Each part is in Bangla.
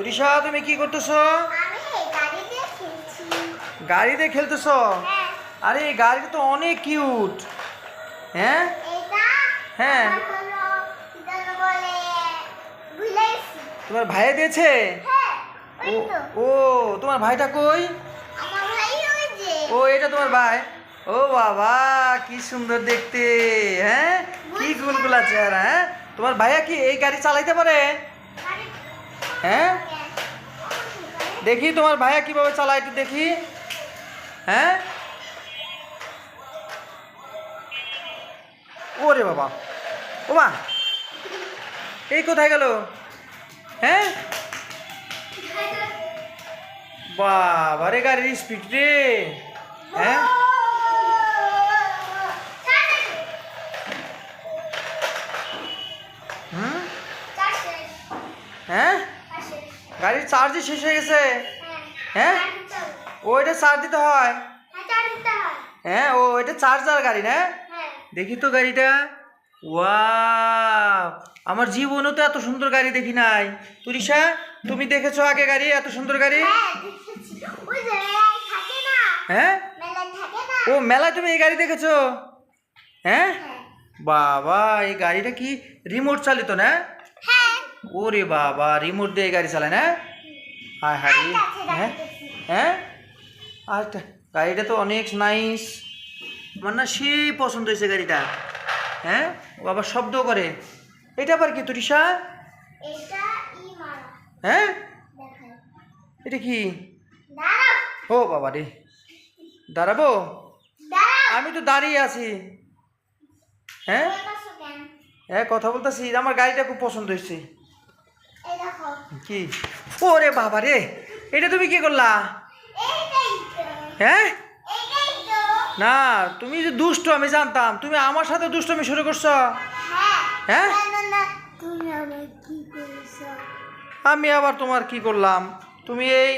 তুরিশা, তুমি কি করতেছো? গাড়িতে খেলতেছো? আরে এই গাড়িটা তো অনেক কিউট। হ্যাঁ হ্যাঁ, তোমার ভাইয়া দিয়েছে? ও ও, তোমার ভাইটা কই? ও, এটা তোমার ভাই। ও বাবা, কি সুন্দর দেখতে। হ্যাঁ, কি গুলগুলা চেহারা। হ্যাঁ, তোমার ভাইয়া কি এই গাড়ি চালাইতে পারে? হ্যাঁ, দেখি তোমার ভাইয়া কিভাবে চালায় একটু দেখি। হ্যাঁ, ওরে বাবা, ও মা, এই কোথায় গেল? হ্যাঁ, বাবা রে, গাড়ির স্পিড রে। হ্যাঁ, হুম, হ্যাঁ, গাড়ির চার্জই শেষ হয়ে গেছে। হ্যাঁ, ওইটা চার্জ দিতে হয়। হ্যাঁ, ও এটা চার্জার গাড়ি না? দেখি তো গাড়িটা। ওয়াও, আমার জীবনও তো এত সুন্দর গাড়ি দেখি নাই। তুরিশা, তুমি দেখেছো আগে গাড়ি, এত সুন্দর গাড়ি? হ্যাঁ, ও মেলায় তুমি এই গাড়ি দেখেছো? হ্যাঁ, বাবা, এই গাড়িটা কি রিমোট চালিত না? ওরে বাবা, রিমোট দিয়ে এই গাড়ি চালায় না? হায় হায়। হ্যাঁ হ্যাঁ, আচ্ছা, গাড়িটা তো অনেক নাইস। আমার না সেই পছন্দ হয়েছে গাড়িটা। হ্যাঁ, ও আবার শব্দ করে। এটা আবার কি তুরিশা? হ্যাঁ, এটা কি? ও বাবা রে, দাঁড়াবো? আমি তো দাঁড়িয়ে আছি। হ্যাঁ হ্যাঁ, কথা বলতেছি। আমার গাড়িটা খুব পছন্দ হয়েছে। কি? ওরে বাবা রে, এটা তুমি কি করলা? হ্যাঁ, না, তুমি যে দুষ্ট আমি জানতাম, তুমি আমার সাথে দুষ্টমি শুরু করছো। হ্যাঁ, আমি আবার তোমার কি করলাম? তুমি এই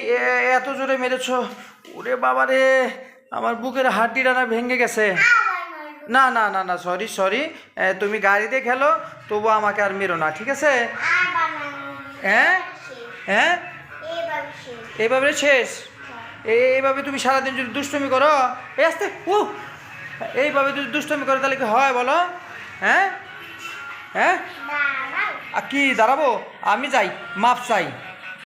এত জোরে মেরেছো। ওরে বাবা রে, আমার বুকের হাড্ডিটা না ভেঙে গেছে। না না না না, সরি সরি, তুমি গাড়িতে খেলো, তবু আমাকে আর মেরো না, ঠিক আছে? হ্যাঁ হ্যাঁ, এইভাবে শেষ। এইভাবে তুমি সারাদিন যদি দুষ্টমি করো, এই আসতে, এইভাবে যদি দুষ্টমি করো তাহলে কি হয় বলো? হ্যাঁ হ্যাঁ, আর কি দাঁড়াবো? আমি যাই, মাপ চাই।